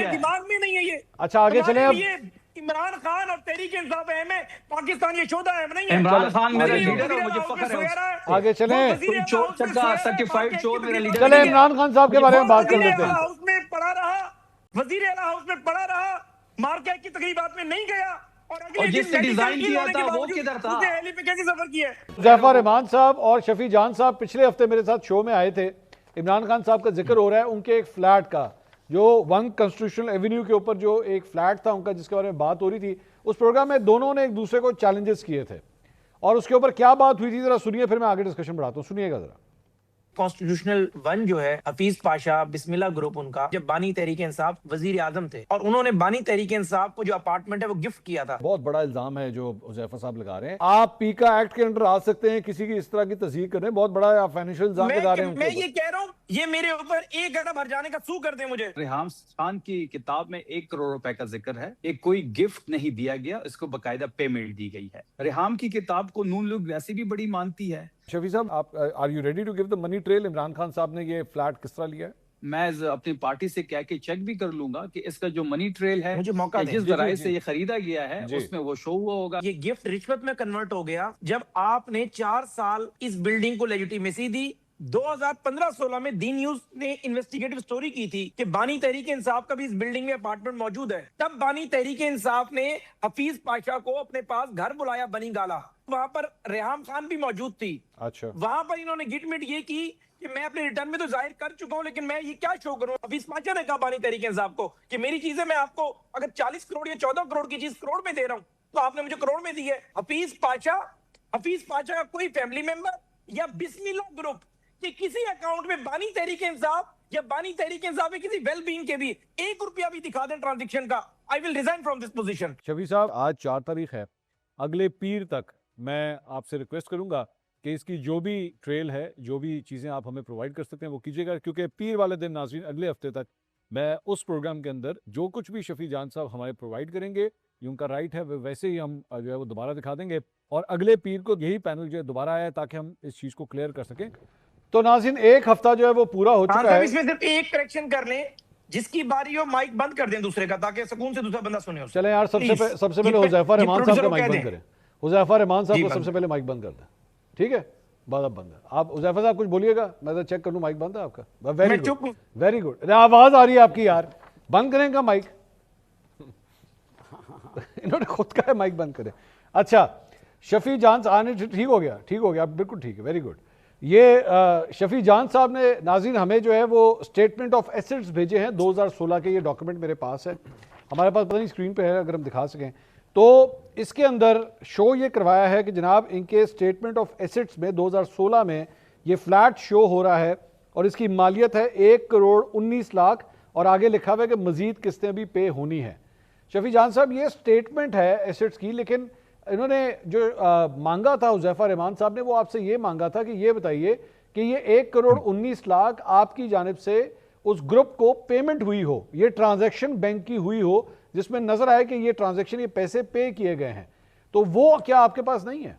नहीं है। दिमाग में नहीं है ये। अच्छा आगे चले अब। ये इमरान खान और तहरीक इंसाफ अहम है, पाकिस्तान ये शोधा अहम नहीं है। इमरान खान मेरा आगे लीडर है, मुझे फख्र है। आगे चले। कोई चोर चक्का सर्टिफाइड चोर मेरा लीडर चले इमरान खान साहब के बारे में बात कर लेते हैं। हाउस में पड़ा रहा, वजीर आला हाउस में पड़ा रहा, मार्केट की तकरीबात में नहीं गया, और जिसने डिजाइन किया था वो किधर था? उसने हेली पे कैसे सफर किया? ज़ैफर रहमान साहब और शफी जान साहब पिछले हफ्ते मेरे साथ शो में आए थे। इमरान खान साहब का जिक्र हो रहा है उनके एक फ्लैट का, जो 1 कॉन्स्टिट्यूशनल एवेन्यू के ऊपर जो एक फ्लैट था उनका, जिसके बारे में बात हो रही थी। उस प्रोग्राम में दोनों ने एक दूसरे को चैलेंजेस किए थे और उसके ऊपर क्या बात हुई थी जरा सुनिए, फिर मैं आगे डिस्कशन बढ़ाता हूँ। सुनिएगा जरा। कॉन्स्टिट्यूशनल वन जो है हफीज पाशा बिस्मिल्लाह ग्रुप, उनका जब बानी तहरीक इंसाफ वजीर आजम थे और उन्होंने बानी तहरीक इंसाफ को जो अपार्टमेंट है वो गिफ्ट किया था। बहुत बड़ा इल्जाम है जो हुज़ैफा साहब लगा रहे हैं। आप पीका एक्ट के अंडर आ सकते हैं, किसी की इस तरह की तस्दीक कर रहे हैं, बहुत बड़ा आप फाइनेंशियल इल्जाम लगा रहे हैं। मैं ये कह रहा हूँ, ये मेरे ऊपर 1 घंटा भर जाने का सू कर दे मुझे। रेहाम खान की किताब में 1 करोड़ रुपए का जिक्र है, एक कोई गिफ्ट नहीं दिया गया, इसको बकायदा पेमेंट दी गई है। रेहाम की किताब को नून लीग वैसे भी बड़ी मानती है। शफी साहब, आप are you ready to give the money trail? Imran Khan साहब ने ये फ्लैट किस तरह लिया है? मैं अपनी पार्टी से कह के चेक भी कर लूंगा कि इसका जो मनी ट्रेल है, मुझे मौका जिस जराये से ये खरीदा गया है उसमें वो शो हुआ होगा। ये गिफ्ट रिश्वत में कन्वर्ट हो गया जब आपने 4 साल इस बिल्डिंग को लेजिटिमेसी दी। 2015-16 में दी न्यूज ने इन्वेस्टिगेटिव स्टोरी की थी कि बानी तहरीक इंसाफ का भी इस बिल्डिंग में अपार्टमेंट मौजूद है। तब बानी तहरीक इंसाफ ने हफीज पाशा को अपने पास घर बुलाया बनी गाला, वहां पर रेहाम खान भी मौजूद थी। अच्छा, वहां पर इन्होंने गिटमिट ये की कि मैं अपने रिटर्न में तो जाहिर कर चुका हूं, लेकिन मैं ये क्या शो करूं। हफीज पाशा ने कहा बानी तहरीक इंसाफ को कि मेरी चीजें मैं आपको अगर 40 करोड़ या 14 करोड़ की चीज करोड़ में दे रहा हूं तो आपने मुझे करोड़ में दी है। हफीज पाशा का कोई फैमिली मेंबर या बिस्मिल्लाह ग्रुप कि किसी अकाउंट में बानी तहरीक इंसाफ या बानी तहरीक इंसाफ में किसी वेल बीइंग के भी 1 रुपया भी दिखा दें ट्रांजैक्शन का, I will resign from this position. Shafi साहब, आज 4 तारीख है, अगले पीर तक मैं आपसे रिक्वेस्ट करूंगा कि इसकी जो भी ट्रेल है, जो भी चीज़ें आप हमें प्रोवाइड कर सकते हैं वो कीजिएगा, क्योंकि पीर वाले दिन नाज़रीन अगले हफ्ते तक मैं उस प्रोग्राम के अंदर जो कुछ भी शफी जान साहब हमारे प्रोवाइड करेंगे, ये उनका राइट है, वैसे ही हम जो है वो दोबारा दिखा देंगे और अगले पीर को यही पैनल जो है दोबारा आया ताकि हम इस चीज़ को क्लियर कर सकें। तो नाज़रीन, 1 हफ्ता जो है वो पूरा हो चुका है। इसमें सिर्फ एक करेक्शन कर लें, जिसकी बारी हो माइक बंद कर दें दूसरे का, ताकि सुकून से दूसरा बंदा सुने। चलें यार, सबसे पहले हुज़ैफा रहमान साहब का माइक बंद करें। हुज़ैफा रहमान साहब को सबसे पहले माइक बंद कर दें, ठीक है? बाद अब बंद है। आप हुज़ैफा साहब कुछ बोलिएगा, मैं तो चेक कर लूँ माइक बंद है आपका। Very good, very good. आवाज आ रही है आपकी यार, बंद करें का माइक। इन्होंने खुद का है माइक बंद करें। अच्छा, शफी जान आने ठीक हो गया, बिल्कुल ठीक है, वेरी गुड। ये शफी जान साहब ने नाज़रीन हमें जो है वो स्टेटमेंट ऑफ एसेट्स भेजे हैं 2016 के। ये डॉक्यूमेंट मेरे पास है, हमारे पास पता नहीं स्क्रीन पे है, अगर हम दिखा सकें तो इसके अंदर शो ये करवाया है कि जनाब इनके स्टेटमेंट ऑफ एसेट्स में 2016 में ये फ्लैट शो हो रहा है और इसकी मालियत है 1 करोड़ 19 लाख और आगे लिखा हुआ है कि मजीद किस्तें भी पे होनी है। शफी जान साहब, ये स्टेटमेंट है एसेट्स की, लेकिन इन्होंने जो मांगा था हुज़ैफा रहमान साहब ने, वो आपसे ये मांगा था कि ये बताइए कि ये 1 करोड़ 19 लाख आपकी जानिब से उस ग्रुप को पेमेंट हुई हो, ये ट्रांजैक्शन बैंक की हुई हो जिसमें नजर आए कि ये ट्रांजैक्शन, ये पैसे पे किए गए हैं, तो वो क्या आपके पास नहीं है?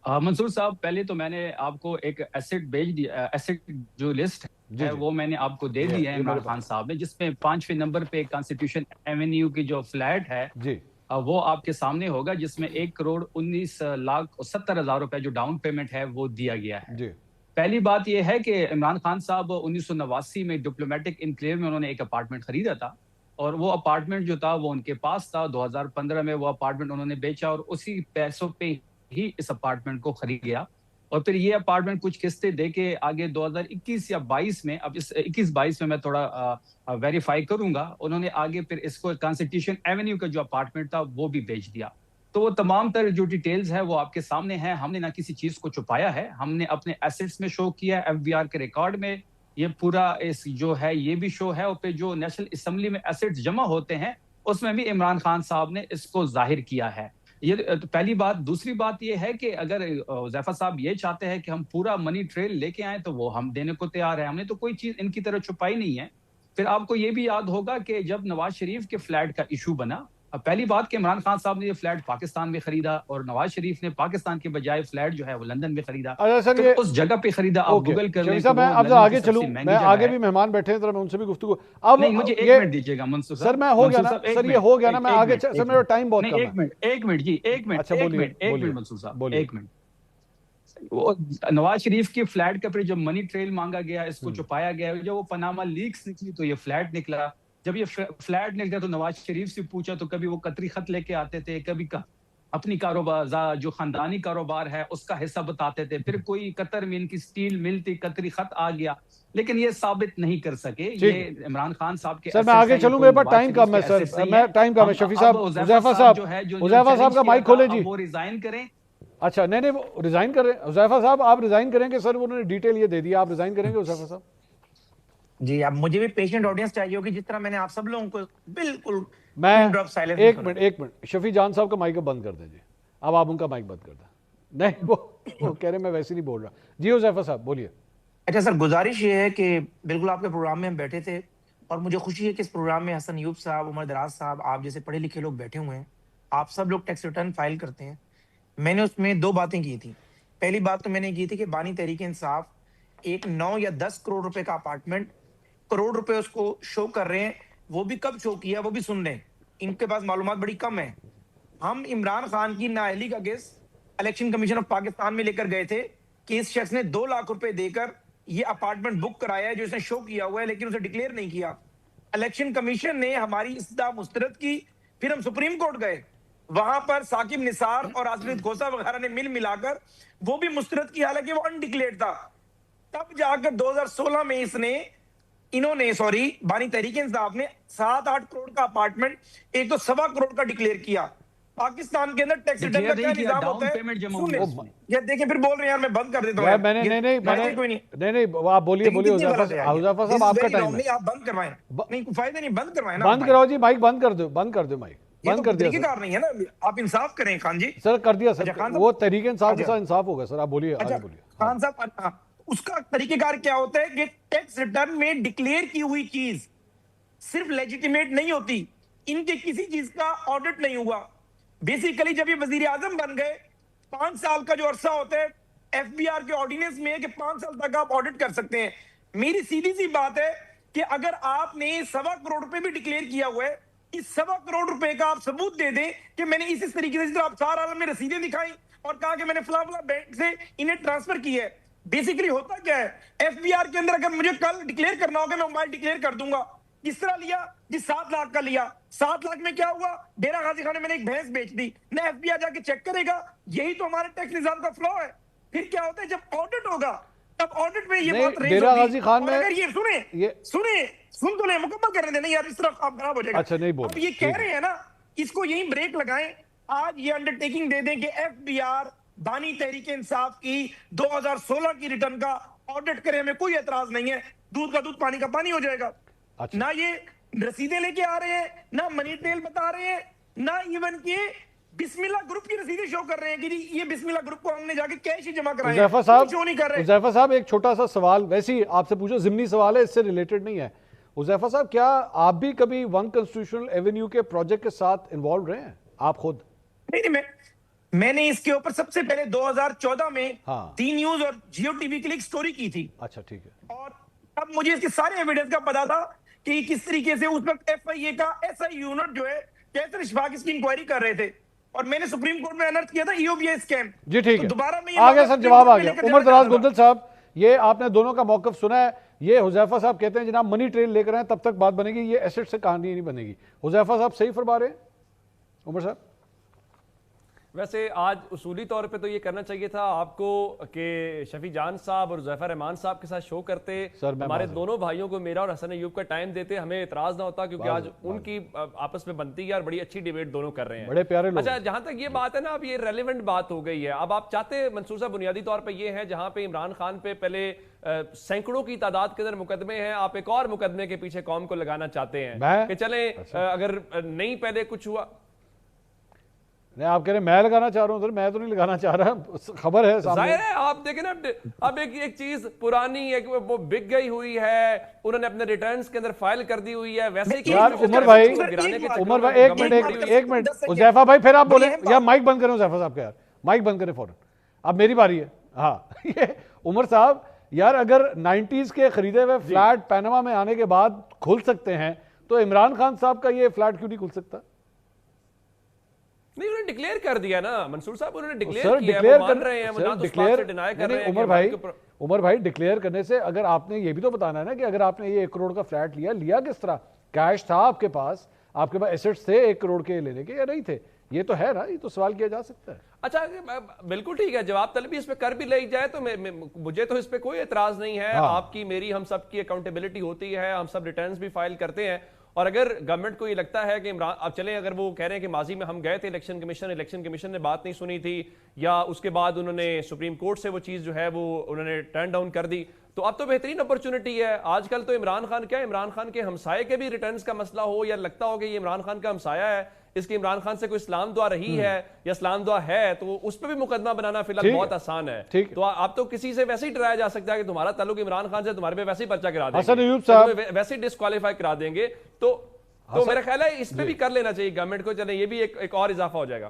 मंसूर साहब, पहले तो मैंने आपको एक एसेट भेज दिया, एसेट जो लिस्ट है वो मैंने आपको दे दी है इमरान खान साहब ने, जिसमें 5वें नंबर पे कॉन्स्टिट्यूशन एवेन्यू की जो फ्लैट है जी, वो आपके सामने होगा, जिसमें 1 करोड़ 19 लाख और 70 हजार रुपए जो डाउन पेमेंट है वो दिया गया है। जी। पहली बात यह है कि इमरान खान साहब 1989 में डिप्लोमेटिक इनक्लेव में उन्होंने एक अपार्टमेंट खरीदा था और वो अपार्टमेंट जो था वो उनके पास था। 2015 में वो अपार्टमेंट उन्होंने बेचा और उसी पैसों पे ही इस अपार्टमेंट को खरीद गया और फिर ये अपार्टमेंट कुछ किस्तें दे के आगे 2021 या 22 में, अब इस 21-22 में मैं थोड़ा वेरीफाई करूंगा, उन्होंने आगे फिर इसको कॉन्स्टिट्यूशन एवेन्यू का जो अपार्टमेंट था वो भी बेच दिया। तो वो तमाम तरह जो डिटेल्स है वो आपके सामने है। हमने ना किसी चीज को छुपाया है, हमने अपने एसेट्स में शो किया है, एफबीआर के रिकॉर्ड में ये पूरा इस जो है ये भी शो है और फिर जो नेशनल असेंबली में एसेट्स जमा होते हैं उसमें भी इमरान खान साहब ने इसको जाहिर किया है। ये तो पहली बात। दूसरी बात ये है कि अगर हुज़ैफा साहब ये चाहते हैं कि हम पूरा मनी ट्रेल लेके आए तो वो हम देने को तैयार है, हमने तो कोई चीज इनकी तरह छुपाई नहीं है। फिर आपको ये भी याद होगा कि जब नवाज शरीफ के फ्लैट का इशू बना, पहली बात कि इमरान खान साहब ने ये फ्लैट पाकिस्तान में खरीदा और नवाज शरीफ ने पाकिस्तान के बजाय फ्लैट जो है वो लंदन में खरीदा। सर, ये उस जगह पे खरीदा। आप गूगल कर लें। मैं अब आगे चलूं, मैं आगे भी मेहमान बैठे हैं, मैं उनसे भी गुफ्तगू। अब नहीं, मुझे 1 मिनट दीजिएगा मंसूर साहब। सर मैं हो गया ना, सर ये हो गया ना, मैं आगे सर मेरा टाइम बहुत कम है। 1 मिनट जी, 1 मिनट। अच्छा, एक मिनट मंसूर साहब, 1 मिनट। वो नवाज शरीफ के फ्लैट का फिर जब मनी ट्रेल मांगा गया, इसको छुपाया गया, जब वो पनामा लीक्स निकली तो ये फ्लैट निकला। जब ये फ्लैट निकला तो नवाज शरीफ से पूछा तो कभी वो कतरी खत लेके आते थे, कभी अपनी कारोबार जो खानदानी कारोबार है उसका हिस्सा बताते थे, फिर कोई कतर में इनकी स्टील मिल थी, कतरी खत आ गया, लेकिन ये साबित नहीं कर सके ये इमरान खान साहब के। सर मैं आगे चलूं, मेरे पास टाइम कम है सर, मैं टाइम कम है। शफी साहब, हुज़ैफा साहब का माइक खोलें जी। वो रिजाइन करें अच्छा नहीं नहीं, वो रिजाइन कर रहे हैं। हुज़ैफा साहब आप रिजाइन करेंगे? सर उन्होंने डिटेल ये दे दिया, आप रिजाइन करेंगे हुज़ैफा साहब? जी, अब मुझे भी पेशेंट ऑडियंस चाहिए होगी, जिस तरह मैंने आप सब लोगों को बिल्कुल मैं एक मिनट शफी जान साहब का माइक बंद कर दें जी। अब आप उनका माइक बंद कर दें। नहीं वो कह रहे मैं वैसे नहीं बोल रहा। जी हुज़ैफा साहब बोलिए। अच्छा सर, गुजारिश ये है कि बिल्कुल आपके प्रोग्राम में हम बैठे थे और मुझे खुशी है कि इस प्रोग्राम में हसन अयूब साहब, उमर दराज साहब, आप जैसे पढ़े लिखे लोग बैठे हुए हैं। आप सब लोग टैक्स रिटर्न फाइल करते हैं। मैंने उसमें 2 बातें की थी। पहली बात तो मैंने की थी कि बानी तहरीक इंसाफ एक 9 या 10 करोड़ रुपए का अपार्टमेंट, करोड़ रुपए उसको शो कर रहे हैं। वो भी कब शो किया वो भी सुन लें, इनके पास मालूमात बड़ी कम है। हम इमरान खान की नाअहली का case election commission of Pakistan में लेकर गए थे कि इस शख्स ने 2 लाख रुपए देकर ये अपार्टमेंट बुक कराया है जो इसने शो किया हुआ है, लेकिन उसे डिक्लेयर नहीं किया। इलेक्शन कमीशन ने हमारी इस्तदा मुस्तरद की। फिर हम सुप्रीम कोर्ट गए, वहां पर साकिब निसार और आसफिद खोसा वगैरह ने मिलाकर वो भी मुस्तरद की, हालांकि वो अनडिक्लेयर्ड था। तब जाकर 2016 में इन्होंने बानी तहरीक इंसाफ ने 7-8 करोड़ का अपार्टमेंट एक तो 1.25 करोड़ का डिक्लेयर किया। पाकिस्तान के अंदर टैक्स रिटर्न का क्या निजाम होता है? ये देखें, फिर बोल रहे हैं यार, मैं बंद कर देता हूं। मैंने नहीं आप बोलिए हुज़ैफा साहब आपका टाइम है। आप बंद करवाएं, नहीं कोई फायदा नहीं, बंद करवाएं ना। बंद कराओ जी, माइक बंद कर दो माइक बंद कर दिया। तरीकेकार नहीं है ना, आप इंसाफ करें खान जी। सर कर दिया सर, वो तरीके इंसाफ के साथ इंसाफ होगा सर। आप बोलिए आगे बोलिए। खान साहब उसका तरीकेकार क्या होता है कि टैक्स रिटर्न में डिक्लेयर की हुई चीज सिर्फ लेजिटिमेट नहीं होती, इनके किसी चीज का ऑडिट नहीं हुआ। बेसिकली जब ये वजीर आजम बन गए, 5 साल का जो अरसा होता है एफबीआर के ऑर्डिनेंस में है कि 5 साल तक आप ऑडिट कर सकते हैं। मेरी सीधी सी बात है कि अगर आपने 1.25 करोड़ रुपए भी डिक्लेयर किया हुआ है, इस 1.25 करोड़ रुपए का आप सबूत दे दें कि मैंने इस तरीके से अफसार आलम में रसीदें दिखाई और कहा कि मैंने फला फला बैंक से इन्हें ट्रांसफर किया है। बेसिकली होता क्या है, एफबीआर के अंदर अगर मुझे कल डिक्लेयर करना होगा, मैं मोबाइल डिक्लेयर कर दूंगा। किस तरह लिया जी? 7 लाख का लिया। 7 लाख में क्या हुआ? डेरा गाजी खान में मैंने एक भैंस बेच दी ना, एफबीआर जाके चेक करेगा। यही तो हमारे टैक्स निजाम का फ्लॉ है। फिर क्या होता है, जब ऑडिट होगा तब ऑडिट में ये बात डेरा गाजी खान में अगर ये सुन तो ले, मुकम्मल करने देना यार, इस तरह आप खराब हो जाएगा। अच्छा नहीं बोल, अब ये कह रहे हैं ना, इसको यहीं ब्रेक लगाएं। आज ये अंडरटेकिंग दे दें कि एफबीआर बानी तहरीक इंसाफ की 2016 की रिटर्न का ऑडिट करे, हमें कोई एतराज नहीं है। दूध का दूध पानी का पानी हो जाएगा। अच्छा। ना ये रसीदें लेके आ रहे हैं, ना मनी ट्रेल बता रहे हैं, ना इवन के बिस्मिल्लाह ग्रुप की रसीदें शो कर रहे हैं कि ये बिस्मिल्लाह ग्रुप को हमने जाके कैश ही जमा कराया। हुज़ैफा साहब एक छोटा सा सवाल, वैसे ही आपसे पूछो, जिमनी सवाल है, इससे रिलेटेड नहीं है। हुज़ैफा साहब क्या आप भी कभी वन कॉन्स्टिट्यूशनल एवेन्यू के प्रोजेक्ट के साथ इन्वॉल्व रहे हैं आप खुद? नहीं, मैंने इसके ऊपर सबसे पहले 2014 में हाँ। टी न्यूज और जियो टीवी के लिए एक स्टोरी की थी। अच्छा ठीक है। और अब मुझे इसके सारे एविडेंस का पता था कि किस तरीके से उस वक्त एफआईए का एसआई यूनिट जो है कैसर इशफाक इसकी इंक्वायरी कर रहे थे, और मैंने सुप्रीम कोर्ट में अनर्थ किया था ईओबीआई स्कैम। जी ठीक है, दोबारा में आ गया सर, जवाब आ गया। उमर दराज गुंदल साहब, ये आपने दोनों का मौकफ सुना है। ये हुज़ैफा साहब कहते हैं जनाब मनी ट्रेल लेकर आए तब तक बात बनेगी, ये एसेट से कहानी नहीं बनेगी। हुज़ैफा साहब सही फरमा रहे हैं? उमर साहब वैसे आज उसूली तौर पे तो ये करना चाहिए था आपको कि शफी जान साहब और ज़फ़र रहमान साहब के साथ शो करते, हमारे दोनों भाइयों को, मेरा और हसन अयूब का टाइम देते, हमें इतराज ना होता, क्योंकि आज उनकी आपस में बनती है और बड़ी अच्छी डिबेट दोनों कर रहे हैं, बड़े प्यारे लोग। अच्छा जहां तक ये बात है ना, अब ये रेलिवेंट बात हो गई है। अब आप चाहते मंसूर साहब बुनियादी तौर पर ये है जहां पे इमरान खान पे पहले सैकड़ों की तादाद के अंदर मुकदमे हैं, आप एक और मुकदमे के पीछे कौम को लगाना चाहते हैं कि चले अगर नहीं पहले कुछ हुआ। नहीं आप कह रहे हैं मैं लगाना चाह रहा हूं सर, मैं तो नहीं लगाना चाह रहा, खबर है सामने। जाहिर है आप देखें ना, अब एक चीज पुरानी है कि वो बिक गई हुई है, उन्होंने अपने रिटर्न्स के अंदर फाइल कर दी हुई है, वैसे यार उमर भाई एक मिनट हुज़ैफा भाई, फिर आप बोले यार माइक बंद करें हुज़ैफा साहब का, यार माइक बंद करें फौरन, अब मेरी बारी है। हाँ ये उमर साहब यार, अगर 90s के खरीदे हुए फ्लैट पैनामा में आने के बाद खुल सकते हैं तो इमरान खान साहब का ये फ्लैट क्यों नहीं खुल सकता? नहीं, उन्होंने डिक्लेयर कर दिया ना मंसूर साहब, उन्होंने डिक्लेयर किया है, वो मान रहे हैं, वो ना तो इस बात से डिनाई कर रहे हैं। उमर भाई डिक्लेयर करने से अगर आपने ये भी तो बताना है ना कि अगर आपने ये 1 करोड़ का फ्लैट लिया किस तरह? कैश था आपके पास एसेट्स थे 1 करोड़ के लेने के या नहीं थे? ये तो है ना, ये तो सवाल किया जा सकता है। अच्छा बिल्कुल ठीक है, जवाब तलबी इस पे कर भी ली जाए तो मुझे तो इस पे कोई एतराज नहीं है। हाँ। आपकी मेरी हम सब की अकाउंटेबिलिटी होती है, हम सब रिटर्न्स भी फाइल करते हैं, और अगर गवर्नमेंट को ये लगता है कि इमरान, अब चले अगर वो कह रहे हैं कि माजी में हम गए थे इलेक्शन कमीशन ने बात नहीं सुनी थी, या उसके बाद उन्होंने सुप्रीम कोर्ट से वो चीज जो है वो उन्होंने टर्न डाउन कर दी, तो अब तो बेहतरीन अपॉर्चुनिटी है। आजकल तो इमरान खान के हमसाये के भी रिटर्न्स का मसला हो, या लगता हो कि ये इमरान खान का हमसाया है, इसकी इमरान खान से कोई इस्लाम दुआ रही है या इस्लाम दुआ है, तो उस पर भी मुकदमा बनाना फिलहाल बहुत आसान है। तो आप तो किसी से वैसे ही डराया जा सकता है कि तुम्हारा ताल्लुक इमरान खान से, तुम्हारे पे वैसे ही पर्चा करा देंगे, वैसे ही डिस्क्वालीफाई करा देंगे। तो मेरा ख्याल है इस पे भी कर लेना चाहिए गवर्नमेंट को, चले ये भी एक और इजाफा हो जाएगा।